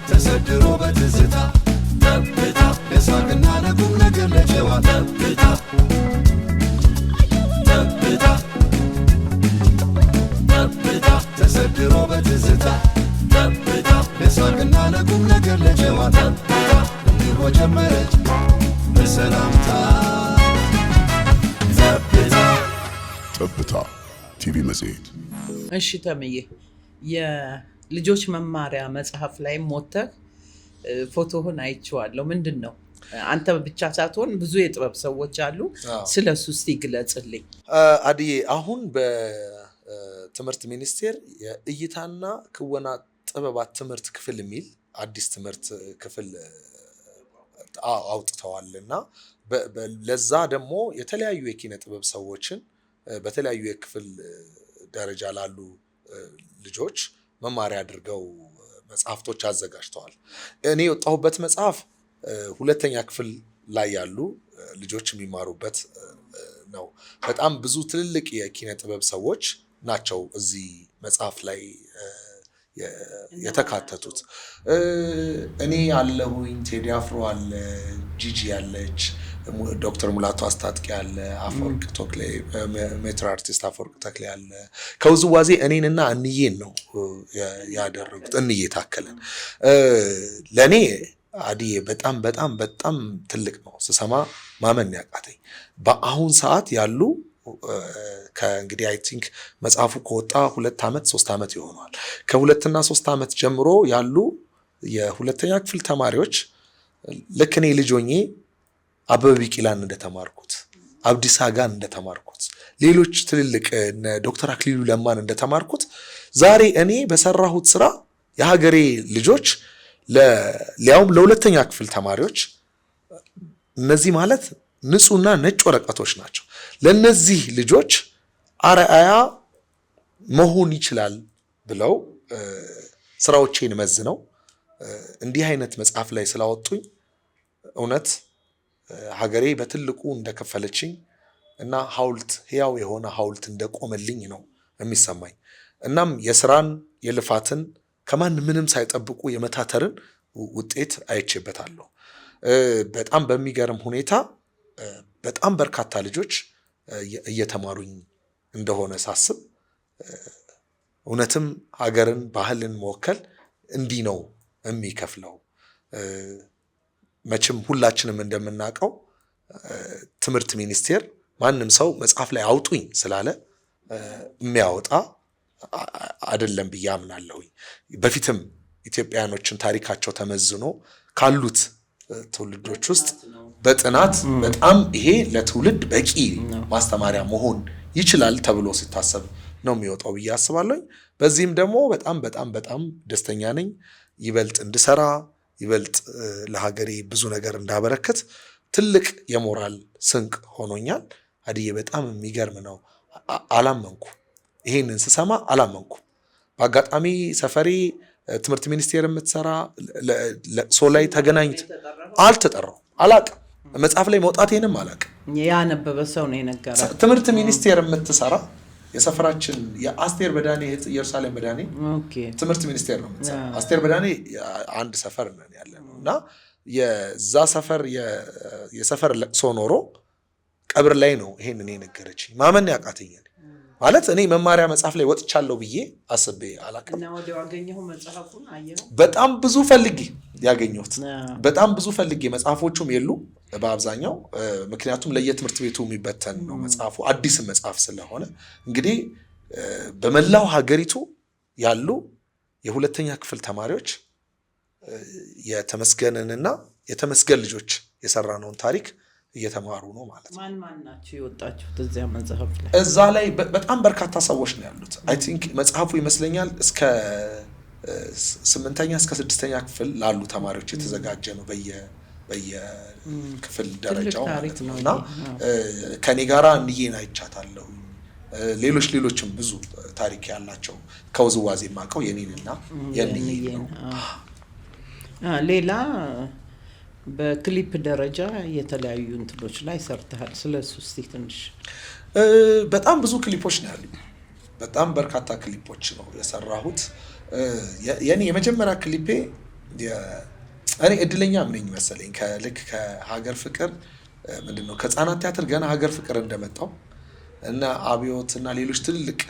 ተሰድሮ በትዝታ ለሳቅና ለቁም ነገር ለጨዋታ ተሰድሮ በትዝታ ለሳቅና ለቁም ነገር ለጨዋታ እንዲሁ ጀመረ በሰላምታ ጠብታ ቲቪ መጽሔት። እሺ ተምዬ፣ የልጆች መማሪያ መጽሐፍ ላይ ሞተህ ፎቶህን አይቼዋለሁ። ምንድን ነው? አንተ ብቻ ሳትሆን ብዙ የጥበብ ሰዎች አሉ። ስለሱ እስቲ ግለጽልኝ። አድዬ፣ አሁን በትምህርት ሚኒስቴር የእይታና ክወና ጥበባት ትምህርት ክፍል የሚል አዲስ ትምህርት ክፍል አውጥተዋል እና ለዛ ደግሞ የተለያዩ የኪነ ጥበብ ሰዎችን በተለያዩ የክፍል ደረጃ ላሉ ልጆች መማሪያ አድርገው መጽሐፍቶች አዘጋጅተዋል። እኔ የወጣሁበት መጽሐፍ ሁለተኛ ክፍል ላይ ያሉ ልጆች የሚማሩበት ነው። በጣም ብዙ ትልልቅ የኪነ ጥበብ ሰዎች ናቸው እዚህ መጽሐፍ ላይ የተካተቱት። እኔ አለሁኝ፣ ቴዲ አፍሮ አለ፣ ጂጂ ያለች፣ ዶክተር ሙላቱ አስታጥቄ አለ፣ አፈወርቅ ተክሌ ሜትር አርቲስት አፈወርቅ ተክሌ አለ። ከውዝዋዜ እኔንና እንዬን ነው ያደረጉት። እንዬ ታከለን ለእኔ አድዬ በጣም በጣም በጣም ትልቅ ነው። ስሰማ ማመን ያቃተኝ በአሁን ሰዓት ያሉ ከእንግዲህ አይ ቲንክ መጽሐፉ ከወጣ 2 ዓመት 3 ዓመት ይሆናል። ከ2 እና 3 ዓመት ጀምሮ ያሉ የሁለተኛ ክፍል ተማሪዎች ልክ እኔ ልጅ ሆኜ አበበ ቢቂላን እንደተማርኩት፣ አብዲስ አጋን እንደተማርኩት፣ ሌሎች ትልልቅ ዶክተር አክሊሉ ለማን እንደተማርኩት ዛሬ እኔ በሰራሁት ስራ የሀገሬ ልጆች ሊያውም ለሁለተኛ ክፍል ተማሪዎች እነዚህ ማለት ንጹህና ነጭ ወረቀቶች ናቸው። ለነዚህ ልጆች አርአያ መሆን ይችላል ብለው ስራዎቼን መዝነው እንዲህ አይነት መጽሐፍ ላይ ስላወጡኝ እውነት ሀገሬ በትልቁ እንደከፈለችኝ እና ሐውልት ሕያው የሆነ ሐውልት እንደቆመልኝ ነው የሚሰማኝ። እናም የስራን የልፋትን ከማን ምንም ሳይጠብቁ የመታተርን ውጤት አይቼበታለሁ። በጣም በሚገርም ሁኔታ በጣም በርካታ ልጆች እየተማሩኝ እንደሆነ ሳስብ እውነትም ሀገርን ባህልን መወከል እንዲህ ነው የሚከፍለው። መቼም ሁላችንም እንደምናውቀው ትምህርት ሚኒስቴር ማንም ሰው መጽሐፍ ላይ አውጡኝ ስላለ የሚያወጣ አይደለም ብዬ አምናለሁኝ። በፊትም ኢትዮጵያኖችን ታሪካቸው ተመዝኖ ካሉት ትውልዶች ውስጥ በጥናት በጣም ይሄ ለትውልድ በቂ ማስተማሪያ መሆን ይችላል ተብሎ ሲታሰብ ነው የሚወጣው ብዬ አስባለሁ። በዚህም ደግሞ በጣም በጣም በጣም ደስተኛ ነኝ። ይበልጥ እንድሰራ፣ ይበልጥ ለሀገሬ ብዙ ነገር እንዳበረከት ትልቅ የሞራል ስንቅ ሆኖኛል። አድዬ በጣም የሚገርም ነው። አላመንኩ፣ ይሄንን ስሰማ አላመንኩ። በአጋጣሚ ሰፈሬ ትምህርት ሚኒስቴር የምትሰራ ለቅሶ ላይ ተገናኝት አልተጠራው አላቅም። መጽሐፍ ላይ መውጣቴንም አላቅም። ያነበበ ሰው ነው የነገረው። ትምህርት ሚኒስቴር የምትሰራ የሰፈራችን የአስቴር በዳኔ ኢየሩሳሌም በዳኔ ትምህርት ሚኒስቴር ነው የምትሰራ። አስቴር በዳኔ አንድ ሰፈር ነን ያለ ነው እና የዛ ሰፈር የሰፈር ለቅሶ ኖሮ ቀብር ላይ ነው ይሄንን የነገረችኝ። ማመን ያቃተኛል። ማለት እኔ መማሪያ መጽሐፍ ላይ ወጥቻለሁ ብዬ አስቤ አላቅም። እና ወዲያው አገኘሁ መጽሐፉን አየሁ። በጣም ብዙ ፈልጌ ያገኘሁት በጣም ብዙ ፈልጌ መጽሐፎቹም የሉ በአብዛኛው ምክንያቱም ለየትምህርት ቤቱ የሚበተን ነው መጽሐፉ አዲስ መጽሐፍ ስለሆነ። እንግዲህ በመላው ሀገሪቱ ያሉ የሁለተኛ ክፍል ተማሪዎች የተመስገንንና የተመስገን ልጆች የሰራነውን ታሪክ እየተማሩ ነው ማለት ነው። ማን ናቸው የወጣችሁት እዚያ መጽሐፍ ላይ? እዛ ላይ በጣም በርካታ ሰዎች ነው ያሉት። አይ ቲንክ መጽሐፉ ይመስለኛል እስከ 8ኛ እስከ 6ኛ ክፍል ላሉ ተማሪዎች የተዘጋጀ ነው በየክፍል ደረጃው ማለት ነው። እና ከኔ ጋራ እንዬን አይቻታለሁ። ሌሎችም ብዙ ታሪክ ያላቸው ከውዝዋዜ ማቀው የኔንና የእንዬን ነው። ሌላ በክሊፕ ደረጃ የተለያዩ እንትሎች ላይ ሰርተሃል። ስለሱ እስቲ ትንሽ በጣም ብዙ ክሊፖች ነው ያሉኝ። በጣም በርካታ ክሊፖች ነው የሰራሁት። የኔ የመጀመሪያ ክሊፔ እኔ እድለኛም ነኝ መሰለኝ ልክ ከሀገር ፍቅር ምንድነው ከህፃናት ቲያትር ገና ሀገር ፍቅር እንደመጣው እና አብዮት እና ሌሎች ትልልቅ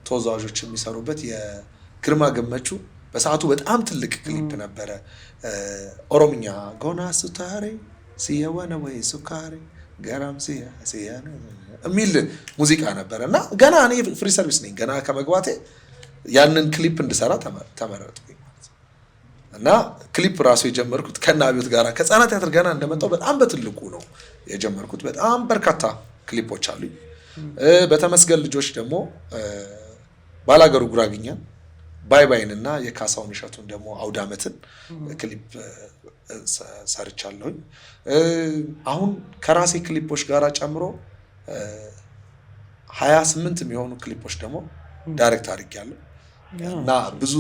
ተወዛዋዦች የሚሰሩበት የግርማ ገመቹ በሰዓቱ በጣም ትልቅ ክሊፕ ነበረ። ኦሮምኛ ጎና ሱታሬ ሲየወነ ወይ ሱካሬ ገራም ሲያ የሚል ሙዚቃ ነበረ እና ገና እኔ ፍሪ ሰርቪስ ነኝ። ገና ከመግባቴ ያንን ክሊፕ እንድሰራ ተመረጥኩኝ ማለት ነው። እና ክሊፕ ራሱ የጀመርኩት ከና አብዮት ጋር ከህፃናት ቲያትር ገና እንደመጣው በጣም በትልቁ ነው የጀመርኩት። በጣም በርካታ ክሊፖች አሉኝ። በተመስገን ልጆች ደግሞ ባላገሩ ጉራግኛ ባይ ባይንና የካሳውን እሸቱን ደግሞ አውዳመትን ክሊፕ ሰርቻለሁኝ። አሁን ከራሴ ክሊፖች ጋር ጨምሮ 28 የሚሆኑ ክሊፖች ደግሞ ዳይሬክት አድርጌያለሁ እና ብዙ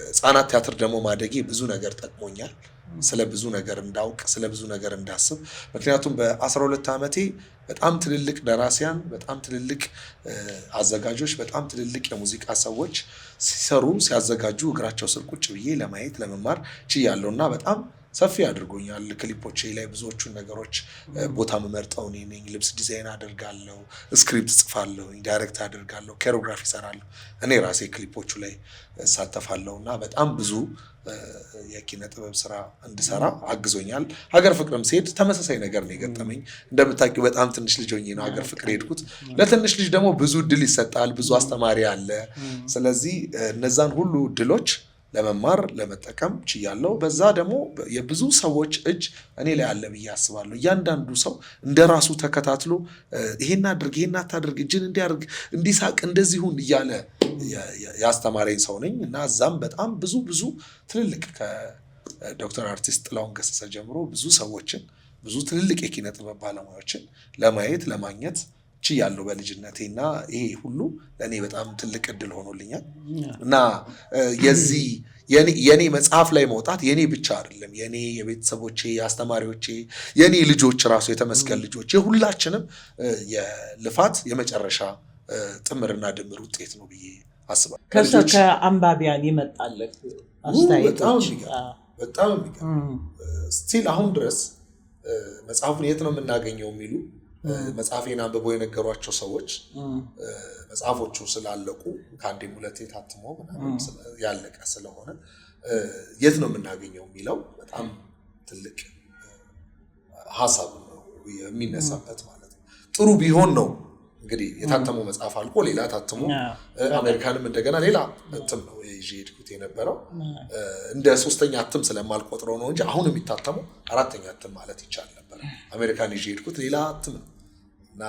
ህፃናት ቲያትር ደግሞ ማደጌ ብዙ ነገር ጠቅሞኛል። ስለ ብዙ ነገር እንዳውቅ፣ ስለ ብዙ ነገር እንዳስብ። ምክንያቱም በ12 ዓመቴ በጣም ትልልቅ ደራሲያን፣ በጣም ትልልቅ አዘጋጆች፣ በጣም ትልልቅ የሙዚቃ ሰዎች ሲሰሩ ሲያዘጋጁ እግራቸው ስር ቁጭ ብዬ ለማየት ለመማር ችያለሁ እና በጣም ሰፊ አድርጎኛል። ክሊፖቼ ላይ ብዙዎቹን ነገሮች ቦታ መመርጠው እኔ ነኝ። ልብስ ዲዛይን አደርጋለሁ፣ ስክሪፕት ጽፋለሁ፣ ዳይሬክት አደርጋለሁ፣ ኮሪዮግራፊ እሰራለሁ። እኔ ራሴ ክሊፖቹ ላይ እሳተፋለሁ እና በጣም ብዙ የኪነ ጥበብ ስራ እንድሰራ አግዞኛል። ሀገር ፍቅርም ሲሄድ ተመሳሳይ ነገር ነው የገጠመኝ። እንደምታውቂው በጣም ትንሽ ልጅ ሆኜ ነው ሀገር ፍቅር ሄድኩት። ለትንሽ ልጅ ደግሞ ብዙ እድል ይሰጣል፣ ብዙ አስተማሪ አለ። ስለዚህ እነዛን ሁሉ እድሎች ለመማር ለመጠቀም ችያለሁ። በዛ ደግሞ የብዙ ሰዎች እጅ እኔ ላይ አለ ብዬ አስባለሁ። እያንዳንዱ ሰው እንደራሱ ተከታትሎ ይሄን አድርግ፣ ይሄን አታድርግ፣ እጅን እንዲያርግ፣ እንዲሳቅ፣ እንደዚሁን እያለ ያስተማረኝ ሰው ነኝ እና እዛም በጣም ብዙ ትልልቅ ከዶክተር አርቲስት ጥላሁን ገሰሰ ጀምሮ ብዙ ሰዎችን ብዙ ትልልቅ የኪነ ጥበብ ባለሙያዎችን ለማየት ለማግኘት ችያለሁ በልጅነቴ እና ይሄ ሁሉ ለእኔ በጣም ትልቅ እድል ሆኖልኛል እና የዚህ የኔ መጽሐፍ ላይ መውጣት የኔ ብቻ አይደለም። የኔ የቤተሰቦቼ፣ የአስተማሪዎቼ፣ የኔ ልጆች ራሱ የተመስገን ልጆች የሁላችንም የልፋት የመጨረሻ ጥምርና ድምር ውጤት ነው ብዬ አስባለሁ። ከአንባቢያን ይመጣለት አስተያየቶች በጣም ስቲል አሁን ድረስ መጽሐፉን የት ነው የምናገኘው የሚሉ መጽሐፌን አንብበው የነገሯቸው ሰዎች መጽሐፎቹ ስላለቁ ከአንዴም ሁለቴ ታትሞ ያለቀ ስለሆነ የት ነው የምናገኘው የሚለው በጣም ትልቅ ሀሳብ ነው የሚነሳበት ማለት ነው። ጥሩ ቢሆን ነው እንግዲህ የታተመው መጽሐፍ አልቆ ሌላ ታትሞ አሜሪካንም እንደገና ሌላ እትም ነው ይዤ ሄድኩት የነበረው። እንደ ሶስተኛ እትም ስለማልቆጥረው ነው እንጂ አሁን የሚታተመው አራተኛ እትም ማለት ይቻል ነበር። አሜሪካን ይዤ ሄድኩት ሌላ እትም ነው እና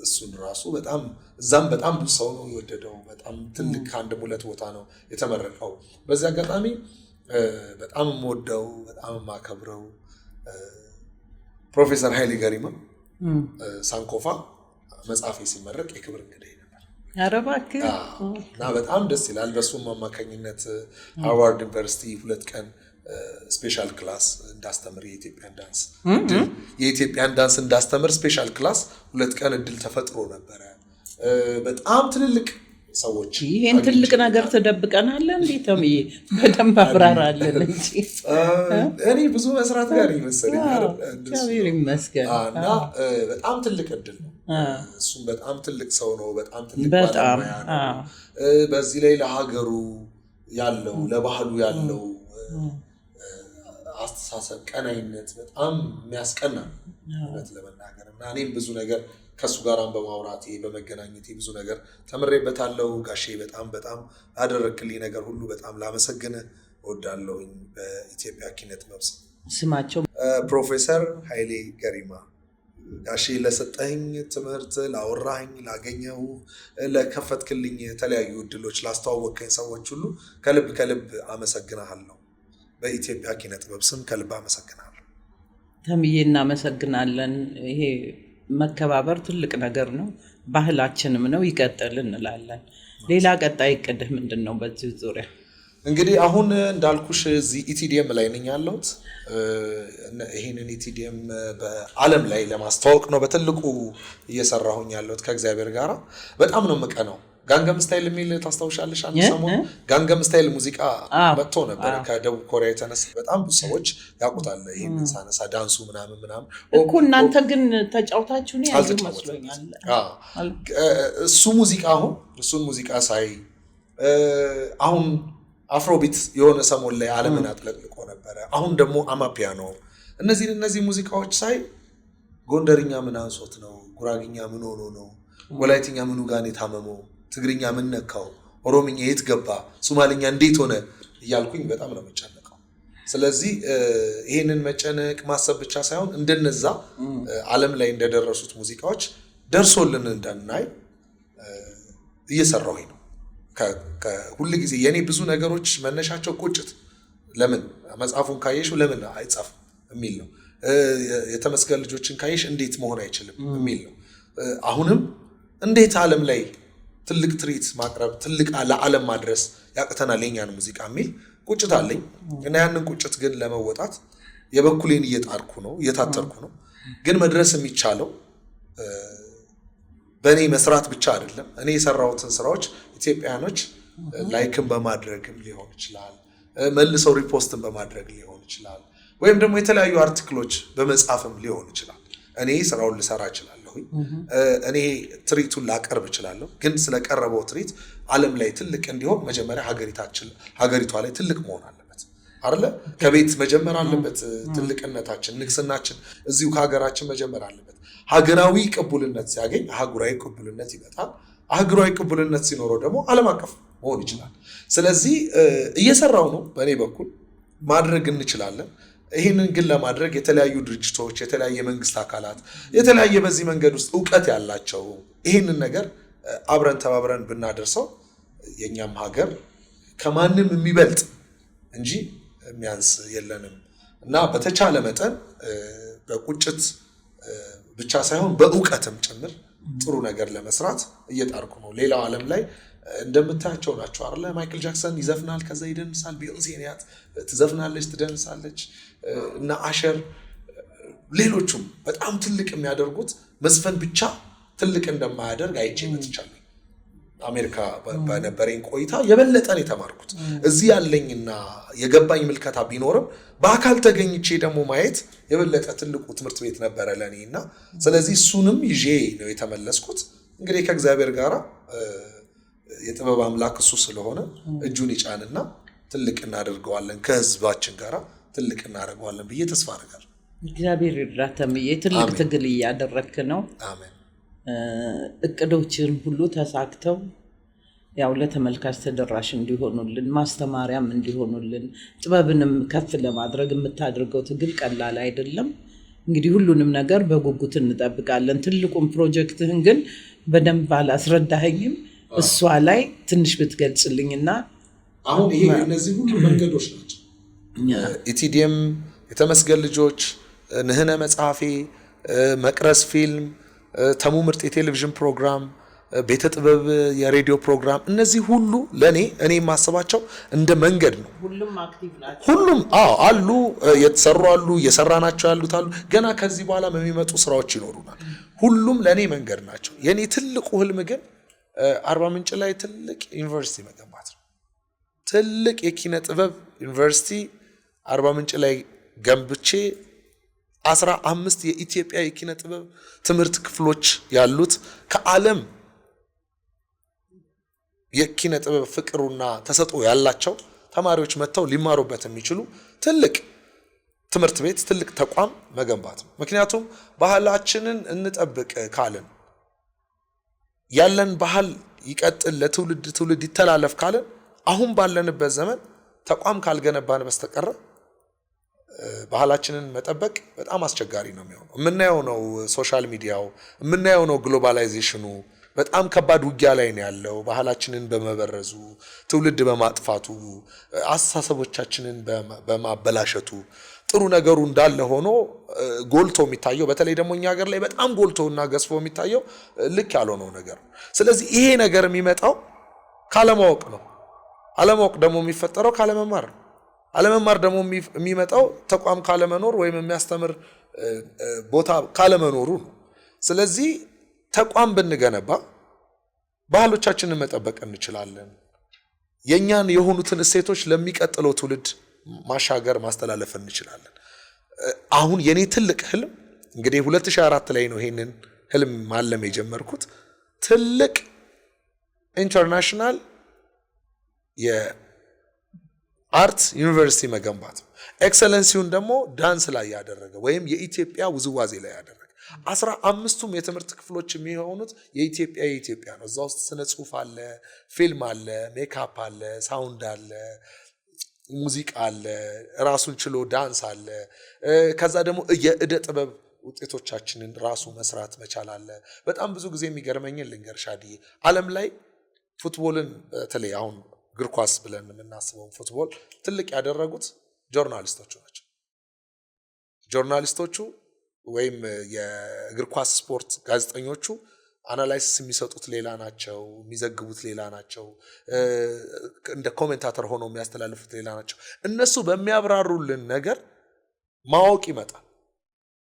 እሱን ራሱ በጣም እዛም በጣም ብዙ ሰው ነው የወደደው። በጣም ትልቅ ከአንድም ሁለት ቦታ ነው የተመረቀው። በዚህ አጋጣሚ በጣም የምወደው በጣም የማከብረው ፕሮፌሰር ኃይሌ ገሪማ ሳንኮፋ መጽሐፌ ሲመረቅ የክብር እንግዳዬ ነበር። አረባክ እና በጣም ደስ ይላል። በሱም አማካኝነት ሃርቫርድ ዩኒቨርሲቲ 2 ቀን ስፔሻል ክላስ እንዳስተምር የኢትዮጵያን ዳንስ እንዳስተምር ስፔሻል ክላስ 2 ቀን እድል ተፈጥሮ ነበረ። በጣም ትልልቅ ሰዎች ይሄን ትልቅ ነገር ተደብቀናል እንዴት ነው በደንብ አብራራለን እንጂ እኔ ብዙ መስራት ጋር ይመስለኝ እግዚአብሔር ይመስገን እና በጣም ትልቅ እድል ነው። እሱም በጣም ትልቅ ሰው ነው። በጣም ትልቅ ባለሙያ ነው። በዚህ ላይ ለሀገሩ ያለው ለባህሉ ያለው አስተሳሰብ ቀናይነት በጣም የሚያስቀና እውነት ለመናገር እና እኔም ብዙ ነገር ከሱ ጋራም በማውራቴ በመገናኘቴ ብዙ ነገር ተምሬበታለሁ። ጋሼ በጣም ያደረክልኝ ነገር ሁሉ በጣም ላመሰግንህ እወዳለሁኝ። በኢትዮጵያ ኪነ ጥበብ ስማቸው ፕሮፌሰር ኃይሌ ገሪማ ጋሼ ለሰጠኝ ትምህርት፣ ላወራኝ፣ ላገኘው፣ ለከፈትክልኝ የተለያዩ እድሎች፣ ላስተዋወቀኝ ሰዎች ሁሉ ከልብ አመሰግናለሁ። በኢትዮጵያ ኪነ ጥበብ ስም ከልብ አመሰግናለሁ። ተምዬ እናመሰግናለን። ይሄ መከባበር ትልቅ ነገር ነው፣ ባህላችንም ነው። ይቀጥል እንላለን። ሌላ ቀጣይ እቅድህ ምንድን ነው በዚህ ዙሪያ? እንግዲህ አሁን እንዳልኩሽ እዚህ ኢቲዲኤም ላይ ነኝ ያለሁት። ይሄንን ኢቲዲኤም በዓለም ላይ ለማስተዋወቅ ነው በትልቁ እየሰራሁኝ ያለሁት ከእግዚአብሔር ጋር። በጣም ነው የምቀነው። ጋንገም ስታይል የሚል ታስታውሻለሽ? አንድ ሰሞን ጋንገም ስታይል ሙዚቃ መጥቶ ነበር ከደቡብ ኮሪያ የተነሳ። በጣም ብዙ ሰዎች ያውቁታል ይሄንን ሳነሳ፣ ዳንሱ ምናምን እኮ። እናንተ ግን ተጫውታችሁ ነው ያለው መስሎኛል። እሱን ሙዚቃ ሳይ አሁን አፍሮቢት የሆነ ሰሞን ላይ ዓለምን አጥለቅልቆ ነበረ። አሁን ደግሞ አማፒያኖ፣ እነዚህ ሙዚቃዎች ሳይ ጎንደርኛ ምን አንሶት ነው፣ ጉራግኛ ምን ሆኖ ነው፣ ወላይትኛ ምኑ ጋር የታመመው፣ ትግርኛ ምን ነካው፣ ኦሮምኛ የት ገባ፣ ሶማሊኛ እንዴት ሆነ እያልኩኝ በጣም ነው መጨነቀው። ስለዚህ ይሄንን መጨነቅ ማሰብ ብቻ ሳይሆን እንደነዛ ዓለም ላይ እንደደረሱት ሙዚቃዎች ደርሶልን እንዳናይ እየሰራሁኝ ነው። ሁሉ ጊዜ የኔ ብዙ ነገሮች መነሻቸው ቁጭት፣ ለምን መጽሐፉን ካየሽው ለምን አይጻፍም የሚል ነው። የተመስገን ልጆችን ካየሽ እንዴት መሆን አይችልም የሚል ነው። አሁንም እንዴት ዓለም ላይ ትልቅ ትርኢት ማቅረብ፣ ትልቅ ለዓለም ማድረስ ያቅተናል የኛን ሙዚቃ የሚል ቁጭት አለኝ እና ያንን ቁጭት ግን ለመወጣት የበኩሌን እየታተርኩ ነው። ግን መድረስ የሚቻለው በእኔ መስራት ብቻ አይደለም። እኔ የሰራሁትን ስራዎች ኢትዮጵያኖች ላይክን በማድረግም ሊሆን ይችላል፣ መልሰው ሪፖስትን በማድረግ ሊሆን ይችላል፣ ወይም ደግሞ የተለያዩ አርቲክሎች በመጻፍም ሊሆን ይችላል። እኔ ስራውን ልሰራ እችላለሁ፣ እኔ ትርኢቱን ላቀርብ እችላለሁ። ግን ስለቀረበው ትርኢት ዓለም ላይ ትልቅ እንዲሆን መጀመሪያ ሀገሪቷ ላይ ትልቅ መሆን አለበት አይደለ? ከቤት መጀመር አለበት። ትልቅነታችን፣ ንግስናችን እዚሁ ከሀገራችን መጀመር አለበት። ሀገራዊ ቅቡልነት ሲያገኝ አህጉራዊ ቅቡልነት ይመጣል። አህጉራዊ ቅቡልነት ሲኖረው ደግሞ ዓለም አቀፍ መሆን ይችላል። ስለዚህ እየሰራው ነው። በእኔ በኩል ማድረግ እንችላለን። ይህንን ግን ለማድረግ የተለያዩ ድርጅቶች፣ የተለያየ መንግስት አካላት፣ የተለያየ በዚህ መንገድ ውስጥ እውቀት ያላቸው ይህንን ነገር አብረን ተባብረን ብናደርሰው የኛም ሀገር ከማንም የሚበልጥ እንጂ የሚያንስ የለንም እና በተቻለ መጠን በቁጭት ብቻ ሳይሆን በእውቀትም ጭምር ጥሩ ነገር ለመስራት እየጣርኩ ነው። ሌላው ዓለም ላይ እንደምታያቸው ናቸው አይደለ? ማይክል ጃክሰን ይዘፍናል፣ ከዛ ይደንሳል። ቢዮንሴ ያት ትዘፍናለች፣ ትደንሳለች እና አሸር ሌሎቹም በጣም ትልቅ የሚያደርጉት መዝፈን ብቻ ትልቅ እንደማያደርግ አይቼ መጥቻለሁ። አሜሪካ በነበረኝ ቆይታ የበለጠን የተማርኩት እዚህ ያለኝና የገባኝ ምልከታ ቢኖርም በአካል ተገኝቼ ደግሞ ማየት የበለጠ ትልቁ ትምህርት ቤት ነበረ ለኔ እና ስለዚህ እሱንም ይዤ ነው የተመለስኩት። እንግዲህ ከእግዚአብሔር ጋር የጥበብ አምላክ እሱ ስለሆነ እጁን ይጫንና ትልቅ እናደርገዋለን፣ ከህዝባችን ጋር ትልቅ እናደርገዋለን ብዬ ተስፋ አደርጋለሁ። እግዚአብሔር ይርዳተም። ትልቅ ትግል እያደረክ ነው። አሜን። እቅዶችን ሁሉ ተሳክተው ያው ለተመልካች ተደራሽ እንዲሆኑልን፣ ማስተማሪያም እንዲሆኑልን፣ ጥበብንም ከፍ ለማድረግ የምታደርገው ትግል ቀላል አይደለም። እንግዲህ ሁሉንም ነገር በጉጉት እንጠብቃለን። ትልቁን ፕሮጀክትህን ግን በደንብ አላስረዳኸኝም። እሷ ላይ ትንሽ ብትገልጽልኝና አሁን ይሄ እነዚህ ሁሉ መንገዶች ናቸው። ኢቲዲኤም፣ የተመስገን ልጆች፣ ንህነ መጽሐፌ፣ መቅረስ ፊልም፣ ተሙ ምርጥ የቴሌቪዥን ፕሮግራም፣ ቤተ ጥበብ የሬዲዮ ፕሮግራም፣ እነዚህ ሁሉ ለኔ የማስባቸው እንደ መንገድ ነው። ሁሉም አክቲቭ ናቸው። ሁሉም አሉ፣ የተሰሩ አሉ፣ እየሰራናቸው ያሉት አሉ። ገና ከዚህ በኋላ የሚመጡ ስራዎች ይኖሩናል። ሁሉም ለኔ መንገድ ናቸው። የኔ ትልቁ ህልም ግን አርባ ምንጭ ላይ ትልቅ ዩኒቨርሲቲ መገንባት ነው። ትልቅ የኪነ ጥበብ ዩኒቨርሲቲ አርባ ምንጭ ላይ ገንብቼ 15 የኢትዮጵያ የኪነ ጥበብ ትምህርት ክፍሎች ያሉት ከዓለም የኪነ ጥበብ ፍቅሩና ተሰጥኦ ያላቸው ተማሪዎች መጥተው ሊማሩበት የሚችሉ ትልቅ ትምህርት ቤት፣ ትልቅ ተቋም መገንባት ነው። ምክንያቱም ባህላችንን እንጠብቅ ካልን፣ ያለን ባህል ይቀጥል፣ ለትውልድ ትውልድ ይተላለፍ ካልን፣ አሁን ባለንበት ዘመን ተቋም ካልገነባን በስተቀር ባህላችንን መጠበቅ በጣም አስቸጋሪ ነው የሚሆነው። የምናየው ነው ሶሻል ሚዲያው፣ የምናየው ነው ግሎባላይዜሽኑ በጣም ከባድ ውጊያ ላይ ነው ያለው። ባህላችንን በመበረዙ፣ ትውልድ በማጥፋቱ፣ አስተሳሰቦቻችንን በማበላሸቱ ጥሩ ነገሩ እንዳለ ሆኖ ጎልቶ የሚታየው በተለይ ደግሞ እኛ ሀገር ላይ በጣም ጎልቶና ገዝፎ የሚታየው ልክ ያልሆነው ነገር። ስለዚህ ይሄ ነገር የሚመጣው ካለማወቅ ነው። አለማወቅ ደግሞ የሚፈጠረው ካለመማር ነው። አለመማር ደግሞ የሚመጣው ተቋም ካለመኖር ወይም የሚያስተምር ቦታ ካለመኖሩ ነው። ስለዚህ ተቋም ብንገነባ ባህሎቻችንን መጠበቅ እንችላለን። የኛን የሆኑትን እሴቶች ለሚቀጥለው ትውልድ ማሻገር ማስተላለፍ እንችላለን። አሁን የኔ ትልቅ ህልም እንግዲህ 2004 ላይ ነው ይሄንን ህልም ማለም የጀመርኩት። ትልቅ ኢንተርናሽናል የአርት ዩኒቨርሲቲ መገንባት፣ ኤክሰለንሲውን ደግሞ ዳንስ ላይ ያደረገ ወይም የኢትዮጵያ ውዝዋዜ ላይ ያደረገ 15ቱም የትምህርት ክፍሎች የሚሆኑት የኢትዮጵያ ነው። እዛ ውስጥ ስነ ጽሁፍ አለ፣ ፊልም አለ፣ ሜካፕ አለ፣ ሳውንድ አለ፣ ሙዚቃ አለ፣ ራሱን ችሎ ዳንስ አለ። ከዛ ደግሞ የእደ ጥበብ ውጤቶቻችንን ራሱ መስራት መቻል አለ። በጣም ብዙ ጊዜ የሚገርመኝን ልንገርሽ አድዬ፣ ዓለም ላይ ፉትቦልን በተለይ አሁን እግር ኳስ ብለን የምናስበው ፉትቦል ትልቅ ያደረጉት ጆርናሊስቶቹ ናቸው። ጆርናሊስቶቹ ወይም የእግር ኳስ ስፖርት ጋዜጠኞቹ አናላይሲስ የሚሰጡት ሌላ ናቸው፣ የሚዘግቡት ሌላ ናቸው፣ እንደ ኮሜንታተር ሆነው የሚያስተላልፉት ሌላ ናቸው። እነሱ በሚያብራሩልን ነገር ማወቅ ይመጣል።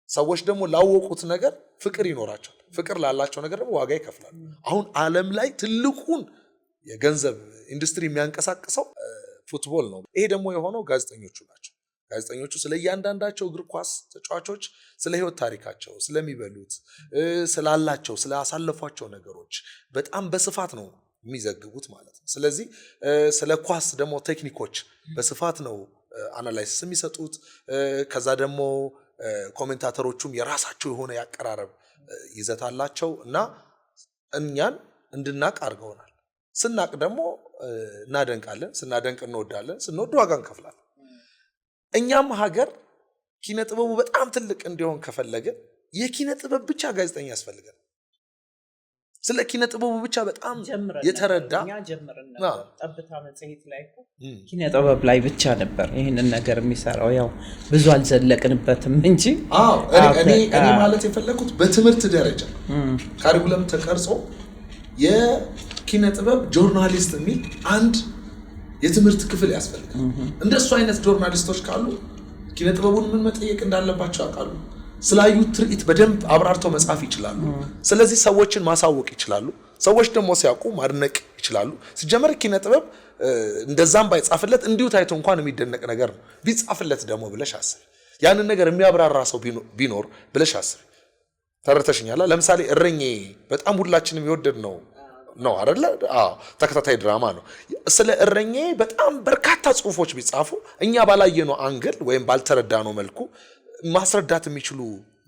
ሰዎች ደግሞ ላወቁት ነገር ፍቅር ይኖራቸዋል። ፍቅር ላላቸው ነገር ደግሞ ዋጋ ይከፍላሉ። አሁን ዓለም ላይ ትልቁን የገንዘብ ኢንዱስትሪ የሚያንቀሳቅሰው ፉትቦል ነው። ይሄ ደግሞ የሆነው ጋዜጠኞቹ ናቸው። ጋዜጠኞቹ ስለ እያንዳንዳቸው እግር ኳስ ተጫዋቾች ስለ ህይወት ታሪካቸው፣ ስለሚበሉት፣ ስላላቸው፣ ስላሳለፏቸው ነገሮች በጣም በስፋት ነው የሚዘግቡት ማለት ነው። ስለዚህ ስለ ኳስ ደግሞ ቴክኒኮች በስፋት ነው አናላይሲስ የሚሰጡት። ከዛ ደግሞ ኮሜንታተሮቹም የራሳቸው የሆነ ያቀራረብ ይዘት አላቸው እና እኛን እንድናቅ አድርገውናል። ስናቅ ደግሞ እናደንቃለን፣ ስናደንቅ እንወዳለን፣ ስንወድ ዋጋ እንከፍላለን። እኛም ሀገር ኪነ ጥበቡ በጣም ትልቅ እንዲሆን ከፈለገ የኪነ ጥበብ ብቻ ጋዜጠኛ ያስፈልጋል። ስለ ኪነ ጥበቡ ብቻ በጣም የተረዳ ጠብታ መጽሔት ላይ ኪነ ጥበብ ላይ ብቻ ነበር ይህንን ነገር የሚሰራው። ያው ብዙ አልዘለቅንበትም እንጂ እኔ ማለት የፈለኩት በትምህርት ደረጃ ካሪኩለም ተቀርጾ የኪነ ጥበብ ጆርናሊስት የሚል አንድ የትምህርት ክፍል ያስፈልጋል። እንደሱ አይነት ጆርናሊስቶች ካሉ ኪነ ጥበቡን ምን መጠየቅ እንዳለባቸው ያውቃሉ። ስላዩት ትርኢት በደንብ አብራርተው መጻፍ ይችላሉ። ስለዚህ ሰዎችን ማሳወቅ ይችላሉ። ሰዎች ደግሞ ሲያውቁ ማድነቅ ይችላሉ። ሲጀመር ኪነ ጥበብ እንደዛም ባይጻፍለት እንዲሁ ታይቶ እንኳን የሚደነቅ ነገር ነው። ቢጻፍለት ደግሞ ብለሽ አስብ፣ ያንን ነገር የሚያብራራ ሰው ቢኖር ብለሽ አስብ። ተረተሽኛላ። ለምሳሌ እረኜ በጣም ሁላችንም የወደድ ነው አይደለ? ተከታታይ ድራማ ነው። ስለ እረኜ በጣም በርካታ ጽሁፎች ቢጻፉ እኛ ባላየነው አንግል ወይም ባልተረዳነው መልኩ ማስረዳት የሚችሉ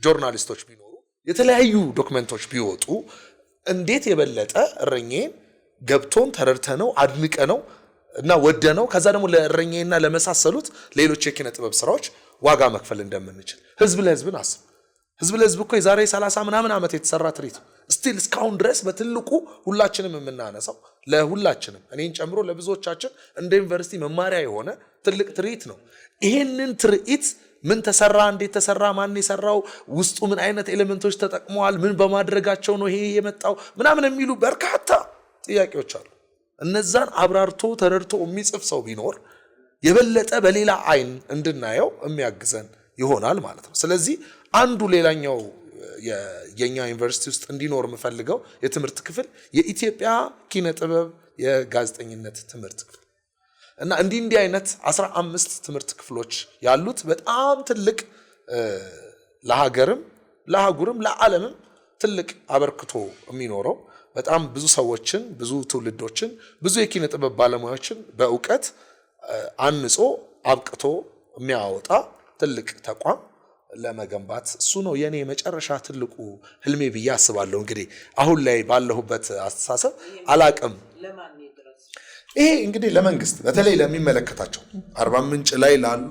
ጆርናሊስቶች ቢኖሩ፣ የተለያዩ ዶክመንቶች ቢወጡ እንዴት የበለጠ እረኜን ገብቶን ተረድተነው አድንቀነው እና ወደነው ከዛ ደግሞ ለእረኜና ለመሳሰሉት ሌሎች የኪነ ጥበብ ስራዎች ዋጋ መክፈል እንደምንችል ህዝብ ለህዝብን አስብ። ህዝብ ለህዝብ እኮ የዛሬ 30 ምናምን ዓመት የተሰራ ትርኢት ስቲል እስካሁን ድረስ በትልቁ ሁላችንም የምናነሳው ለሁላችንም እኔን ጨምሮ ለብዙዎቻችን እንደ ዩኒቨርሲቲ መማሪያ የሆነ ትልቅ ትርኢት ነው። ይሄንን ትርኢት ምን ተሰራ፣ እንዴት ተሰራ፣ ማን የሰራው፣ ውስጡ ምን አይነት ኤሌመንቶች ተጠቅመዋል፣ ምን በማድረጋቸው ነው ይሄ የመጣው ምናምን የሚሉ በርካታ ጥያቄዎች አሉ። እነዛን አብራርቶ ተረድቶ የሚጽፍ ሰው ቢኖር የበለጠ በሌላ አይን እንድናየው የሚያግዘን ይሆናል ማለት ነው። ስለዚህ አንዱ ሌላኛው የኛ ዩኒቨርሲቲ ውስጥ እንዲኖር የምፈልገው የትምህርት ክፍል የኢትዮጵያ ኪነ ጥበብ የጋዜጠኝነት ትምህርት ክፍል እና እንዲህ አይነት 15 ትምህርት ክፍሎች ያሉት በጣም ትልቅ ለሀገርም ለአህጉርም ለዓለምም ትልቅ አበርክቶ የሚኖረው በጣም ብዙ ሰዎችን፣ ብዙ ትውልዶችን፣ ብዙ የኪነ ጥበብ ባለሙያዎችን በእውቀት አንጾ አብቅቶ የሚያወጣ ትልቅ ተቋም ለመገንባት እሱ ነው የኔ መጨረሻ ትልቁ ህልሜ ብዬ አስባለሁ። እንግዲህ አሁን ላይ ባለሁበት አስተሳሰብ አላቅም። ይሄ እንግዲህ ለመንግስት በተለይ ለሚመለከታቸው አርባ ምንጭ ላይ ላሉ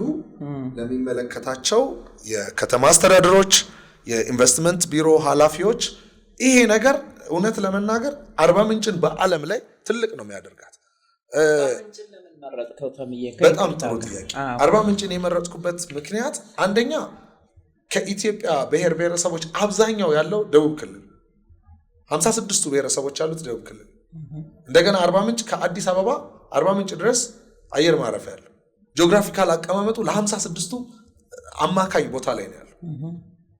ለሚመለከታቸው የከተማ አስተዳደሮች፣ የኢንቨስትመንት ቢሮ ኃላፊዎች ይሄ ነገር እውነት ለመናገር አርባ ምንጭን በዓለም ላይ ትልቅ ነው የሚያደርጋት። በጣም ጥሩ ጥያቄ። አርባ ምንጭን የመረጥኩበት ምክንያት አንደኛ ከኢትዮጵያ ብሔር ብሔረሰቦች አብዛኛው ያለው ደቡብ ክልል 56ቱ ብሔረሰቦች ያሉት ደቡብ ክልል። እንደገና አርባ ምንጭ ከአዲስ አበባ አርባ ምንጭ ድረስ አየር ማረፊያ ያለው ጂኦግራፊካል አቀማመጡ ለ56ቱ አማካኝ ቦታ ላይ ነው ያለው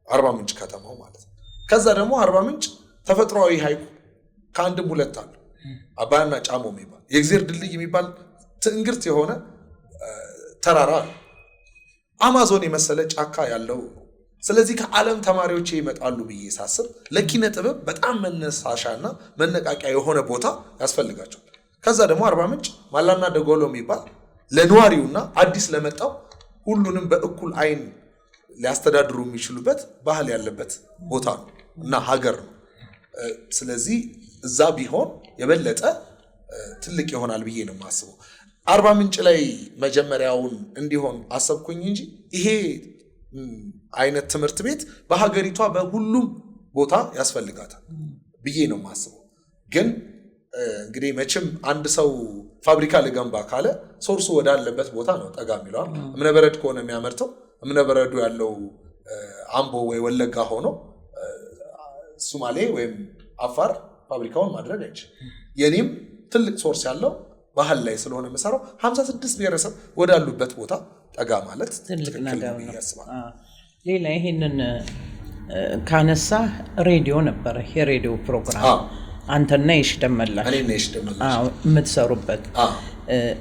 አርባ ምንጭ ከተማው ማለት ነው። ከዛ ደግሞ አርባ ምንጭ ተፈጥሯዊ ሐይቁ ከአንድም ሁለት አለ አባያና ጫሞ የሚባል የእግዚአብሔር ድልድይ የሚባል ትንግርት የሆነ ተራራ አማዞን የመሰለ ጫካ ያለው። ስለዚህ ከዓለም ተማሪዎች ይመጣሉ ብዬ ሳስብ ለኪነ ጥበብ በጣም መነሳሻና መነቃቂያ የሆነ ቦታ ያስፈልጋቸዋል። ከዛ ደግሞ አርባ ምንጭ ማላና ደጎሎ የሚባል ለነዋሪውና አዲስ ለመጣው ሁሉንም በእኩል አይን ሊያስተዳድሩ የሚችሉበት ባህል ያለበት ቦታ ነው እና ሀገር ነው። ስለዚህ እዛ ቢሆን የበለጠ ትልቅ ይሆናል ብዬ ነው የማስበው። አርባ ምንጭ ላይ መጀመሪያውን እንዲሆን አሰብኩኝ እንጂ ይሄ አይነት ትምህርት ቤት በሀገሪቷ በሁሉም ቦታ ያስፈልጋታል ብዬ ነው የማስበው። ግን እንግዲህ መቼም አንድ ሰው ፋብሪካ ልገንባ ካለ ሶርሱ ወዳለበት ቦታ ነው ጠጋ የሚለዋል። እምነበረድ ከሆነ የሚያመርተው እምነበረዱ ያለው አምቦ ወይ ወለጋ ሆኖ ሱማሌ ወይም አፋር ፋብሪካውን ማድረግ አይችልም። የኔም ትልቅ ሶርስ ያለው ባህል ላይ ስለሆነ መሰራው 56 ብሔረሰብ ወዳሉበት ቦታ ጠጋ ማለት ትልቅ ነገር ነው። ሌላ ይሄንን ካነሳ ሬዲዮ ነበረ የሬዲዮ ፕሮግራም አንተና ይሽደመላሽ የምትሰሩበት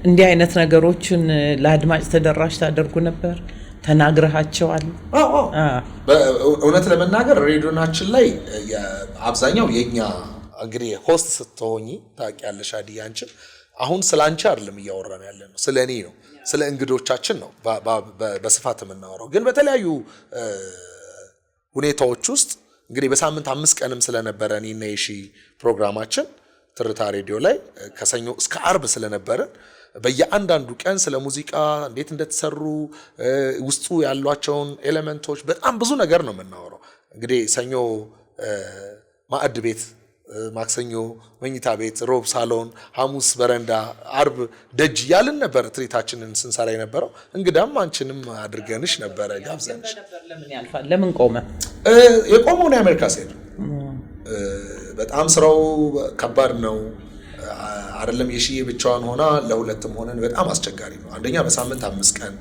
እንዲህ አይነት ነገሮችን ለአድማጭ ተደራሽ ታደርጉ ነበር? ተናግረሃቸዋል? እውነት ለመናገር ሬዲዮናችን ላይ አብዛኛው የኛ እንግዲህ ሆስት ስትሆኚ ታውቂያለሽ አዲያ አንቺም አሁን ስለ አንቺ አይደለም እያወራን ያለ ነው፣ ስለ እኔ ነው፣ ስለ እንግዶቻችን ነው በስፋት የምናወራው። ግን በተለያዩ ሁኔታዎች ውስጥ እንግዲህ በሳምንት 5 ቀንም ስለነበረ እኔና የሺ ፕሮግራማችን ትርታ ሬዲዮ ላይ ከሰኞ እስከ አርብ ስለነበረ በየአንዳንዱ ቀን ስለ ሙዚቃ እንዴት እንደተሰሩ ውስጡ ያሏቸውን ኤሌመንቶች በጣም ብዙ ነገር ነው የምናወራው። እንግዲህ ሰኞ ማዕድ ቤት፣ ማክሰኞ መኝታ ቤት፣ ሮብ ሳሎን፣ ሐሙስ በረንዳ፣ አርብ ደጅ ያልን ነበር ትሪታችንን ስንሰራ የነበረው። እንግዳም አንቺንም አድርገንሽ ነበረ ጋብዘንሽ። ለምን ያልፋል? ለምን ቆመ? የቆመው ነው የአሜሪካ ሴት በጣም ስራው ከባድ ነው አይደለም። የሺዬ ብቻዋን ሆና ለሁለትም ሆነን በጣም አስቸጋሪ ነው። አንደኛ በሳምንት 5 ቀን፣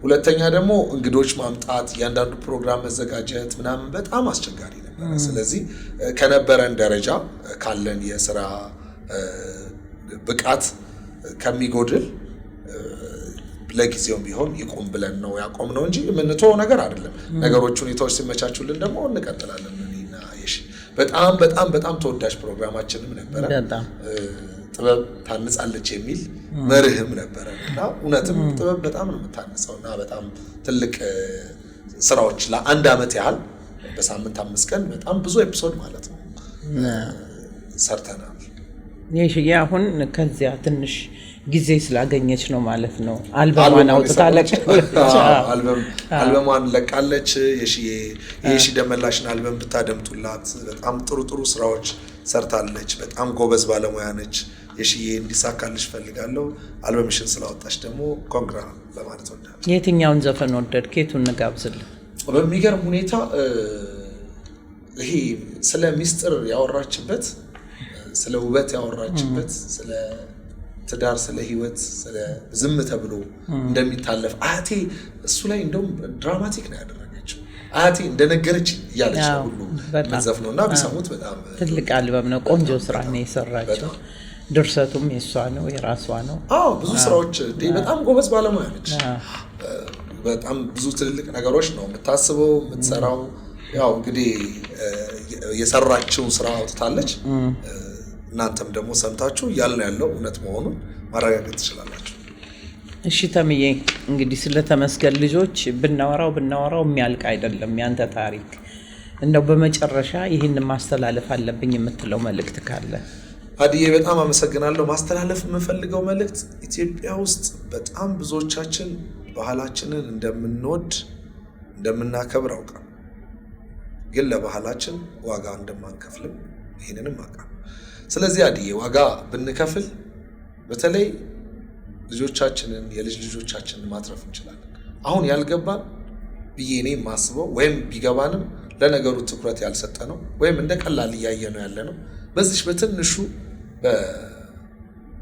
ሁለተኛ ደግሞ እንግዶች ማምጣት፣ እያንዳንዱ ፕሮግራም መዘጋጀት ምናምን በጣም አስቸጋሪ ነበር። ስለዚህ ከነበረን ደረጃ ካለን የስራ ብቃት ከሚጎድል ለጊዜውም ቢሆን ይቆም ብለን ነው ያቆምነው እንጂ የምንተው ነገር አይደለም። ነገሮች ሁኔታዎች ሲመቻቹልን ደግሞ እንቀጥላለን። እኔና የሺ በጣም በጣም በጣም ተወዳጅ ፕሮግራማችንም ነበረ። ጥበብ ታንጻለች የሚል መርህም ነበረ እና እውነትም ጥበብ በጣም ነው የምታንጸውና በጣም ትልቅ ስራዎች ለአንድ አመት ያህል በሳምንት 5 ቀን በጣም ብዙ ኤፒሶድ ማለት ነው ሰርተናል። የሺ አሁን ከዚያ ትንሽ ጊዜ ስላገኘች ነው ማለት ነው አልበሟን አውጥታለች። አልበሟን ለቃለች። የሺ ደመላሽን አልበም ብታደምጡላት በጣም ጥሩ ጥሩ ስራዎች ሰርታለች። በጣም ጎበዝ ባለሙያ ነች። የሺዬ እንዲሳካልሽ ፈልጋለሁ። አልበምሽን ስላወጣች ደግሞ ኮንግራ ለማለት ወዳለሁ። የትኛውን ዘፈን ወደድ? ከየቱን እንጋብዝልን? በሚገርም ሁኔታ ይሄ ስለ ሚስጥር ያወራችበት፣ ስለ ውበት ያወራችበት፣ ስለ ትዳር፣ ስለ ህይወት፣ ስለ ዝም ተብሎ እንደሚታለፍ አያቴ እሱ ላይ እንደውም ድራማቲክ ነው ያደረገችው። አያቴ እንደነገረች እያለች ሁሉ መዘፍነው እና ቢሰሙት በጣም ትልቅ አልበም ነው። ቆንጆ ስራ ነው የሰራችው። ድርሰቱም የሷ ነው፣ የራሷ ነው። ብዙ ስራዎች በጣም ጎበዝ ባለሙያ ነች። በጣም ብዙ ትልልቅ ነገሮች ነው የምታስበው የምትሰራው። ያው እንግዲህ የሰራችውን ስራ አውጥታለች። እናንተም ደግሞ ሰምታችሁ እያልን ያለው እውነት መሆኑን ማረጋገጥ ትችላላችሁ። እሺ ተምዬ፣ እንግዲህ ስለ ተመስገን ልጆች ብናወራው የሚያልቅ አይደለም ያንተ ታሪክ። እንደው በመጨረሻ ይህን ማስተላለፍ አለብኝ የምትለው መልእክት ካለ? አዲዬ በጣም አመሰግናለሁ። ማስተላለፍ የምፈልገው መልእክት ኢትዮጵያ ውስጥ በጣም ብዙዎቻችን ባህላችንን እንደምንወድ እንደምናከብር አውቃለሁ፣ ግን ለባህላችን ዋጋ እንደማንከፍልም ይህንንም አውቃለሁ። ስለዚህ አዲዬ ዋጋ ብንከፍል በተለይ ልጆቻችንን የልጅ ልጆቻችንን ማትረፍ እንችላለን። አሁን ያልገባን ብዬ እኔ የማስበው ወይም ቢገባንም ለነገሩ ትኩረት ያልሰጠ ነው ወይም እንደ ቀላል እያየ ነው ያለ ነው። በዚህ በትንሹ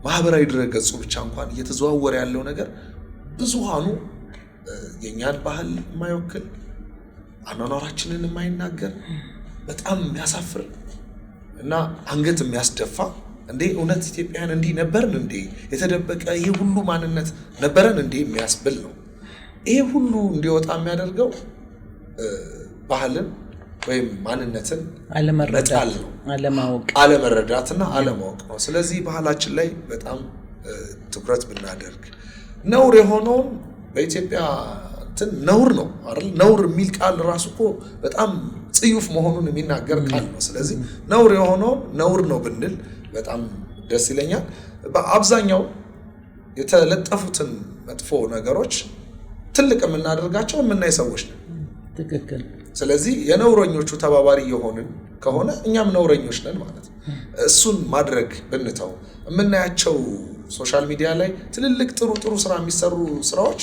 ማህበራዊ ድረገጹ ብቻ እንኳን እየተዘዋወረ ያለው ነገር ብዙሃኑ የኛን ባህል የማይወክል አኗኗራችንን የማይናገር በጣም የሚያሳፍር እና አንገት የሚያስደፋ እንዴ እውነት ኢትዮጵያን እንዲህ ነበርን እንዴ የተደበቀ ይሄ ሁሉ ማንነት ነበረን እንዴ የሚያስብል ነው። ይሄ ሁሉ እንዲወጣ የሚያደርገው ባህልን ወይም ማንነትን አለመረዳት ነው፣ አለመረዳትና አለማወቅ ነው። ስለዚህ ባህላችን ላይ በጣም ትኩረት ብናደርግ ነውር የሆነውን በኢትዮጵያ ነውር ነው አይደል? ነውር የሚል ቃል ራሱ እኮ በጣም ጽዩፍ መሆኑን የሚናገር ቃል ነው። ስለዚህ ነውር የሆነውን ነውር ነው ብንል በጣም ደስ ይለኛል። በአብዛኛው የተለጠፉትን መጥፎ ነገሮች ትልቅ የምናደርጋቸው የምናይ ሰዎች ነን። ትክክል። ስለዚህ የነውረኞቹ ተባባሪ የሆንን ከሆነ እኛም ነውረኞች ነን ማለት ነው። እሱን ማድረግ ብንተው የምናያቸው ሶሻል ሚዲያ ላይ ትልልቅ ጥሩ ስራ የሚሰሩ ስራዎች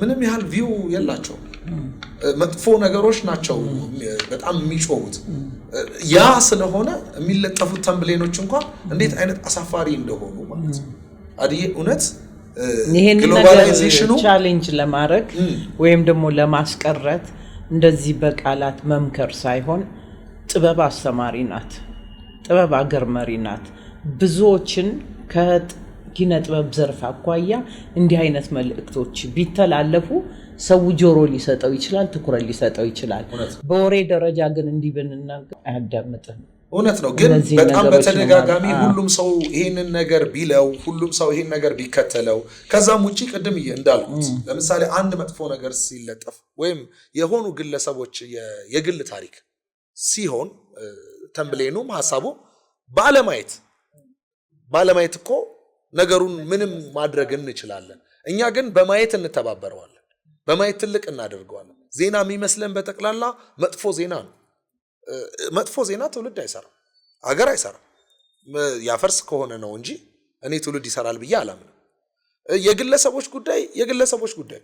ምንም ያህል ቪው የላቸውም። መጥፎ ነገሮች ናቸው በጣም የሚጮሁት። ያ ስለሆነ የሚለጠፉት ተምብሌኖች እንኳን እንዴት አይነት አሳፋሪ እንደሆኑ ማለት ነው። አዲዬ እውነት ግሎባላይዜሽኑ ቻሌንጅ ለማድረግ ወይም ደግሞ ለማስቀረት እንደዚህ በቃላት መምከር ሳይሆን ጥበብ አስተማሪ ናት። ጥበብ አገር መሪ ናት። ብዙዎችን ከኪነ ጥበብ ዘርፍ አኳያ እንዲህ አይነት መልእክቶች ቢተላለፉ ሰው ጆሮ ሊሰጠው ይችላል፣ ትኩረት ሊሰጠው ይችላል። በወሬ ደረጃ ግን እንዲህ ብንናገር አያዳምጥም። እውነት ነው። ግን በጣም በተደጋጋሚ ሁሉም ሰው ይሄንን ነገር ቢለው፣ ሁሉም ሰው ይሄን ነገር ቢከተለው፣ ከዛም ውጪ ቅድም እንዳልኩት ለምሳሌ አንድ መጥፎ ነገር ሲለጠፍ ወይም የሆኑ ግለሰቦች የግል ታሪክ ሲሆን ተምብሌኑም ሐሳቡ ባለማየት እኮ ነገሩን ምንም ማድረግ እንችላለን። እኛ ግን በማየት እንተባበረዋለን፣ በማየት ትልቅ እናደርገዋለን። ዜና የሚመስለን በጠቅላላ መጥፎ ዜና ነው። መጥፎ ዜና ትውልድ አይሰራም፣ አገር አይሰራም። ያፈርስ ከሆነ ነው እንጂ እኔ ትውልድ ይሰራል ብዬ አላምንም። የግለሰቦች ጉዳይ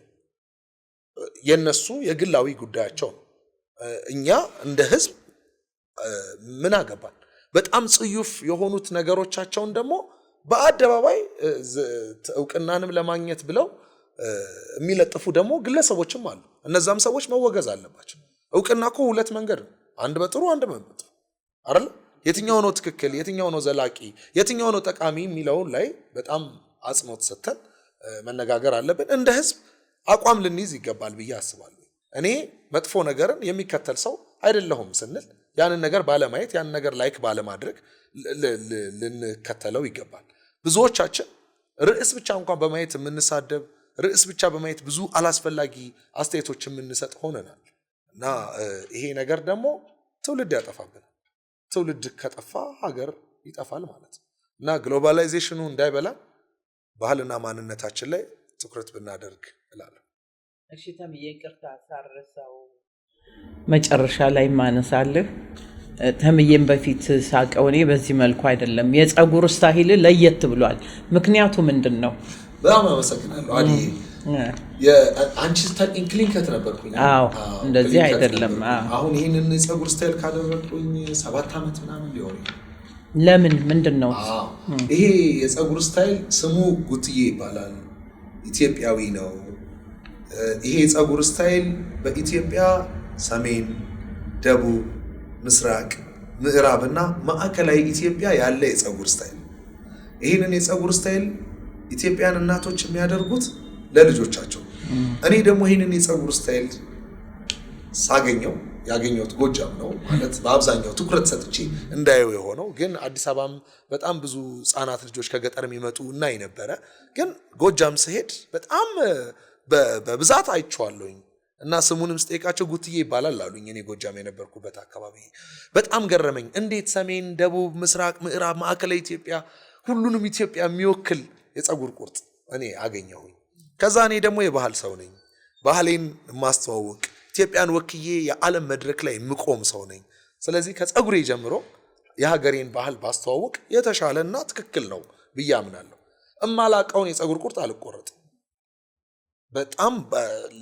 የነሱ የግላዊ ጉዳያቸው ነው። እኛ እንደ ህዝብ ምን አገባን? በጣም ጽዩፍ የሆኑት ነገሮቻቸውን ደግሞ በአደባባይ እውቅናንም ለማግኘት ብለው የሚለጥፉ ደግሞ ግለሰቦችም አሉ። እነዛም ሰዎች መወገዝ አለባቸው። እውቅና እኮ ሁለት መንገድ ነው፣ አንድ በጥሩ አንድ በመጥፎ አይደል? የትኛው ነው ትክክል፣ የትኛው ነው ዘላቂ፣ የትኛው ነው ጠቃሚ የሚለውን ላይ በጣም አጽንኦት ሰጥተን መነጋገር አለብን። እንደ ህዝብ አቋም ልንይዝ ይገባል ብዬ አስባለሁ። እኔ መጥፎ ነገርን የሚከተል ሰው አይደለሁም ስንል ያንን ነገር ባለማየት ያንን ነገር ላይክ ባለማድረግ ልንከተለው ይገባል። ብዙዎቻችን ርዕስ ብቻ እንኳን በማየት የምንሳደብ፣ ርዕስ ብቻ በማየት ብዙ አላስፈላጊ አስተያየቶች የምንሰጥ ሆነናል እና ይሄ ነገር ደግሞ ትውልድ ያጠፋብናል። ትውልድ ከጠፋ ሀገር ይጠፋል ማለት ነው እና ግሎባላይዜሽኑ እንዳይበላ ባህልና ማንነታችን ላይ ትኩረት ብናደርግ እላለሁ። እሺ ተምዬ፣ ይቅርታ ሳረሳው መጨረሻ ላይ ማነሳለህ። ተምዬም በፊት ሳቀው እኔ በዚህ መልኩ አይደለም፣ የፀጉር ስታይል ለየት ብሏል። ምክንያቱ ምንድን ነው? በጣም አመሰግናለሁ አዲ። አንቺ ስታይል ክሊንከት ነበርኩኝ። አዎ እንደዚህ አይደለም። አሁን ይሄንን የፀጉር ስታይል ካደረኩኝ 7 ዓመት ምናምን ሊሆን። ለምን ምንድን ነው ይሄ የፀጉር ስታይል? ስሙ ጉትዬ ይባላል። ኢትዮጵያዊ ነው። ይሄ የፀጉር ስታይል በኢትዮጵያ ሰሜን፣ ደቡብ፣ ምስራቅ፣ ምዕራብና ማዕከላዊ ኢትዮጵያ ያለ የፀጉር ስታይል። ይሄንን የፀጉር ስታይል ኢትዮጵያን እናቶች የሚያደርጉት ለልጆቻቸው። እኔ ደግሞ ይሄንን የፀጉር ስታይል ያገኘሁት ጎጃም ነው ማለት በአብዛኛው ትኩረት ሰጥቼ እንዳየው የሆነው። ግን አዲስ አበባም በጣም ብዙ ህጻናት ልጆች ከገጠር የሚመጡ እናይ ነበረ። ግን ጎጃም ስሄድ በጣም በብዛት አይቼዋለሁኝ እና ስሙንም ስጠይቃቸው ጉትዬ ይባላል አሉኝ። እኔ ጎጃም የነበርኩበት አካባቢ በጣም ገረመኝ። እንዴት ሰሜን፣ ደቡብ፣ ምስራቅ፣ ምዕራብ፣ ማዕከላዊ ኢትዮጵያ ሁሉንም ኢትዮጵያ የሚወክል የፀጉር ቁርጥ እኔ አገኘሁኝ። ከዛ እኔ ደግሞ የባህል ሰው ነኝ። ባህሌን ማስተዋወቅ፣ ኢትዮጵያን ወክዬ የዓለም መድረክ ላይ የምቆም ሰው ነኝ። ስለዚህ ከፀጉሬ ጀምሮ የሀገሬን ባህል ባስተዋወቅ የተሻለና ትክክል ነው ብዬ አምናለሁ። እማላቀውን የፀጉር ቁርጥ አልቆረጥም። በጣም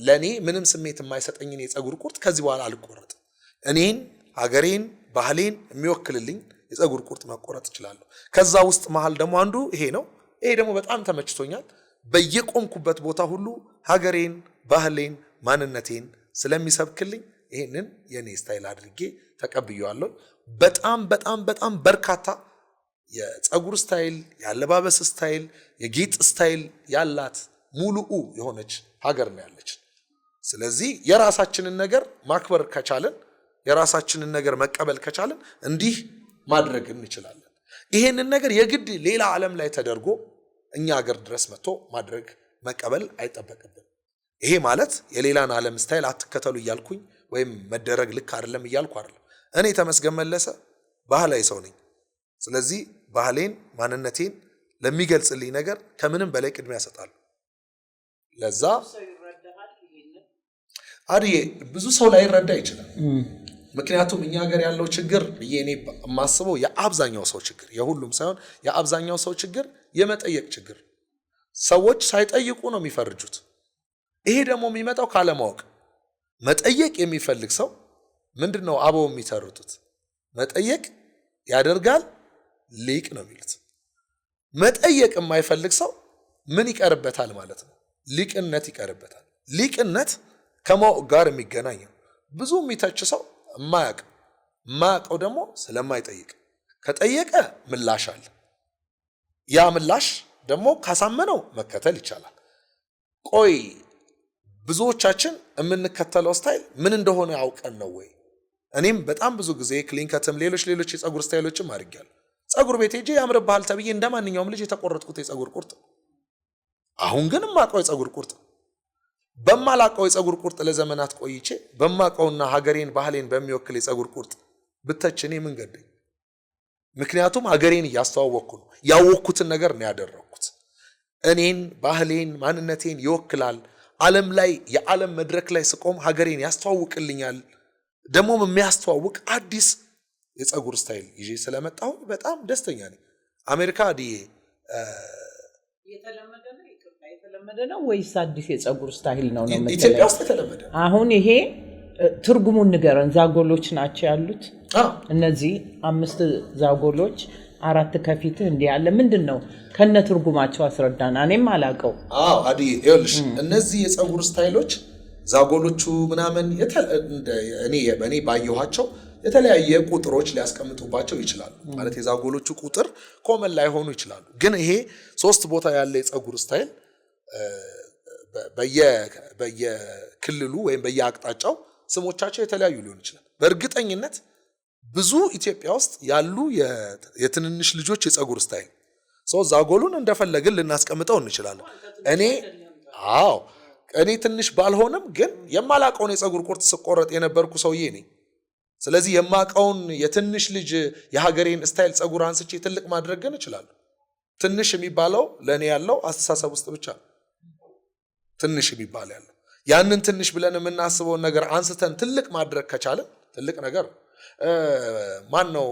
ለኔ ምንም ስሜት የማይሰጠኝን የፀጉር ቁርጥ ከዚህ በኋላ አልቆረጥም። እኔን፣ ሀገሬን፣ ባህሌን የሚወክልልኝ የፀጉር ቁርጥ መቆረጥ እችላለሁ። ከዛ ውስጥ መሃል ደግሞ አንዱ ይሄ ነው። ይሄ ደግሞ በጣም ተመችቶኛል። በየቆምኩበት ቦታ ሁሉ ሀገሬን፣ ባህሌን፣ ማንነቴን ስለሚሰብክልኝ ይሄንን የኔ ስታይል አድርጌ ተቀብየዋለሁ። በጣም በጣም በጣም በርካታ የፀጉር ስታይል፣ የአለባበስ ስታይል፣ የጌጥ ስታይል ያላት ሙሉኡ የሆነች ሀገር ነው ያለች። ስለዚህ የራሳችንን ነገር ማክበር ከቻለን፣ የራሳችንን ነገር መቀበል ከቻለን እንዲህ ማድረግ እንችላለን። ይሄንን ነገር የግድ ሌላ ዓለም ላይ ተደርጎ እኛ ሀገር ድረስ መጥቶ ማድረግ መቀበል አይጠበቅብን። ይሄ ማለት የሌላን ዓለም ስታይል አትከተሉ እያልኩኝ ወይም መደረግ ልክ አይደለም እያልኩ አይደለም። እኔ ተመስገን መለሰ ባህላዊ ሰው ነኝ። ስለዚህ ባህሌን፣ ማንነቴን ለሚገልጽልኝ ነገር ከምንም በላይ ቅድሚያ እሰጣለሁ። ለዛ አዲዬ ብዙ ሰው ላይ ይረዳ ይችላል። ምክንያቱም እኛ ሀገር ያለው ችግር እኔ የማስበው የአብዛኛው ሰው ችግር፣ የሁሉም ሳይሆን የአብዛኛው ሰው ችግር የመጠየቅ ችግር። ሰዎች ሳይጠይቁ ነው የሚፈርጁት። ይሄ ደግሞ የሚመጣው ካለማወቅ። መጠየቅ የሚፈልግ ሰው ምንድነው አበው የሚተርቱት? መጠየቅ ያደርጋል ሊቅ ነው የሚሉት። መጠየቅ የማይፈልግ ሰው ምን ይቀርበታል ማለት ነው? ሊቅነት ይቀርበታል። ሊቅነት ከማወቅ ጋር የሚገናኝ ነው። ብዙ የሚተች ሰው የማያውቀው ደግሞ ስለማይጠይቅ፣ ከጠየቀ ምላሽ አለ። ያ ምላሽ ደግሞ ካሳመነው መከተል ይቻላል። ቆይ ብዙዎቻችን የምንከተለው ስታይል ምን እንደሆነ አውቀን ነው ወይ? እኔም በጣም ብዙ ጊዜ ክሊንከትም ሌሎች የፀጉር ስታይሎችም አድርጌያለሁ። ፀጉር ቤት ሄጄ ያምርብሃል ተብዬ እንደማንኛውም ልጅ የተቆረጥኩት የፀጉር ቁርጥ። አሁን ግን የማውቀው የፀጉር ቁርጥ በማላውቀው የፀጉር ቁርጥ ለዘመናት ቆይቼ በማውቀውና ሀገሬን ባህሌን በሚወክል የፀጉር ቁርጥ ብተች እኔ ምን ገደኝ? ምክንያቱም ሀገሬን እያስተዋወቅኩ ነው። ያወቅኩትን ነገር ነው ያደረኩት። እኔን፣ ባህሌን፣ ማንነቴን ይወክላል። ዓለም ላይ የዓለም መድረክ ላይ ስቆም ሀገሬን ያስተዋውቅልኛል። ደግሞ የሚያስተዋውቅ አዲስ የፀጉር ስታይል ይዤ ስለመጣሁ በጣም ደስተኛ ነኝ። አሜሪካ ዲዬ የተለመደ ነው ወይስ አዲስ የፀጉር ስታይል ነው? ኢትዮጵያ ውስጥ የተለመደ። አሁን ይሄ ትርጉሙን ንገረን። ዛጎሎች ናቸው ያሉት እነዚህ 5 ዛጎሎች፣ 4 ከፊትህ እንዲህ ያለ ምንድን ነው? ከነ ትርጉማቸው አስረዳና። እኔም አላውቀው። አዲዬ ይኸውልሽ እነዚህ የፀጉር ስታይሎች ዛጎሎቹ ምናምን እኔ ባየኋቸው የተለያየ ቁጥሮች ሊያስቀምጡባቸው ይችላሉ። ማለት የዛጎሎቹ ቁጥር ኮመን ላይሆኑ ይችላሉ። ግን ይሄ 3 ቦታ ያለ የፀጉር ስታይል በየክልሉ ወይም በየአቅጣጫው ስሞቻቸው የተለያዩ ሊሆን ይችላል። በእርግጠኝነት ብዙ ኢትዮጵያ ውስጥ ያሉ የትንንሽ ልጆች የፀጉር ስታይል ዛጎሉን እንደፈለግን ልናስቀምጠው እንችላለን። እኔ ትንሽ ባልሆንም ግን የማላቀውን የፀጉር ቁርጥ ስቆረጥ የነበርኩ ሰውዬ ነኝ። ስለዚህ የማቀውን የትንሽ ልጅ የሀገሬን ስታይል ፀጉር አንስቼ ትልቅ ማድረግ ግን እችላለሁ። ትንሽ የሚባለው ለእኔ ያለው አስተሳሰብ ውስጥ ብቻ ነው። ትንሽ የሚባል ያለው ያንን ትንሽ ብለን የምናስበውን ነገር አንስተን ትልቅ ማድረግ ከቻለን ትልቅ ነገር። ማን ነው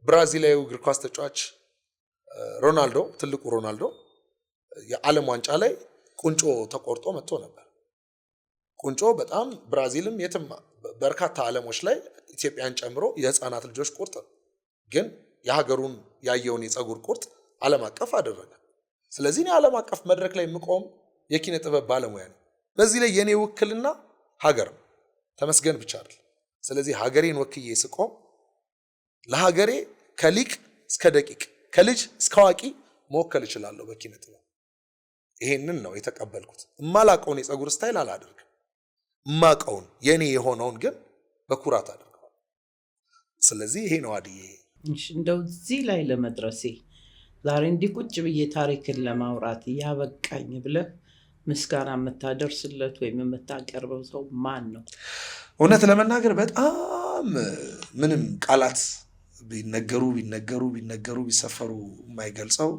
ብራዚላዊ እግር ኳስ ተጫዋች ሮናልዶ፣ ትልቁ ሮናልዶ የዓለም ዋንጫ ላይ ቁንጮ ተቆርጦ መጥቶ ነበር። ቁንጮ በጣም ብራዚልም የትም በርካታ ዓለሞች ላይ ኢትዮጵያን ጨምሮ የህፃናት ልጆች ቁርጥ ነው። ግን የሀገሩን ያየውን የፀጉር ቁርጥ ዓለም አቀፍ አደረገ። ስለዚህ እኔ ዓለም አቀፍ መድረክ ላይ የምቆም የኪነ ጥበብ ባለሙያ ነኝ። በዚህ ላይ የኔ ውክልና ሀገር ነው፣ ተመስገን ብቻ አይደል። ስለዚህ ሀገሬን ወክዬ ስቆም ለሀገሬ ከሊቅ እስከ ደቂቅ ከልጅ እስከ አዋቂ መወከል እችላለሁ በኪነ ጥበብ። ይሄንን ነው የተቀበልኩት። እማላቀውን የፀጉር ስታይል አላደርግም። እማቀውን የኔ የሆነውን ግን በኩራት አደርገዋለሁ። ስለዚህ ይሄ ነው አድዬ። እንደው እዚህ ላይ ለመድረሴ ዛሬ እንዲህ ቁጭ ብዬ ታሪክን ለማውራት ያበቃኝ ብለህ ምስጋና የምታደርስለት ወይም የምታቀርበው ሰው ማን ነው? እውነት ለመናገር በጣም ምንም ቃላት ቢነገሩ ቢሰፈሩ የማይገልጸው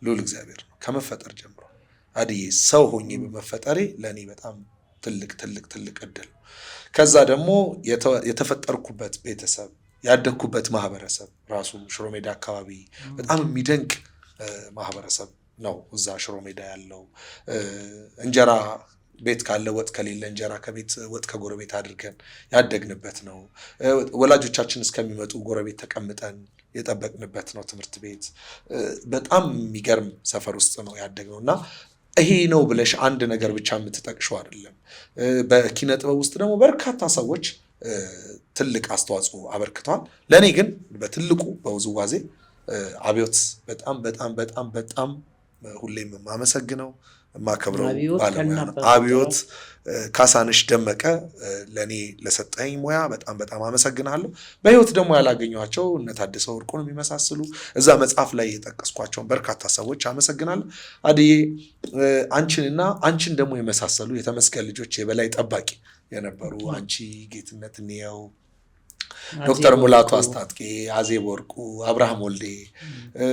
ልዑል እግዚአብሔር ነው። ከመፈጠር ጀምሮ አድዬ ሰው ሆኜ በመፈጠሬ ለእኔ በጣም ትልቅ እድል። ከዛ ደግሞ የተፈጠርኩበት ቤተሰብ፣ ያደግኩበት ማህበረሰብ ራሱ ሽሮ ሜዳ አካባቢ በጣም የሚደንቅ ማህበረሰብ ነው። እዛ ሽሮ ሜዳ ያለው እንጀራ ቤት ካለ ወጥ ከሌለ እንጀራ ከቤት ወጥ ከጎረቤት አድርገን ያደግንበት ነው። ወላጆቻችን እስከሚመጡ ጎረቤት ተቀምጠን የጠበቅንበት ነው። ትምህርት ቤት በጣም የሚገርም ሰፈር ውስጥ ነው ያደግነው እና ይሄ ነው ብለሽ አንድ ነገር ብቻ የምትጠቅሽው አይደለም። በኪነ ጥበብ ውስጥ ደግሞ በርካታ ሰዎች ትልቅ አስተዋጽኦ አበርክተዋል። ለእኔ ግን በትልቁ በውዝዋዜ አብዮት በጣም በጣም በጣም በጣም ሁሌም የማመሰግነው የማከብረው ባለሙያ ነው። አብዮት ካሳንሽ ደመቀ ለእኔ ለሰጠኝ ሙያ በጣም በጣም አመሰግናለሁ። በህይወት ደግሞ ያላገኘኋቸው እነ ታደሰ ወርቁን የሚመሳስሉ እዛ መጽሐፍ ላይ የጠቀስኳቸውን በርካታ ሰዎች አመሰግናለሁ። አድዬ አንቺንና አንቺን ደግሞ የመሳሰሉ የተመስገን ልጆች የበላይ ጠባቂ የነበሩ አንቺ ጌትነት እንየው፣ ዶክተር ሙላቱ አስታጥቄ፣ አዜብ ወርቁ፣ አብርሃም ወልዴ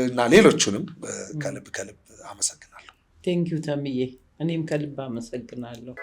እና ሌሎቹንም ከልብ ከልብ አመሰግናለሁ። ቴንኪው ተምዬ፣ እኔም ከልብ አመሰግናለሁ።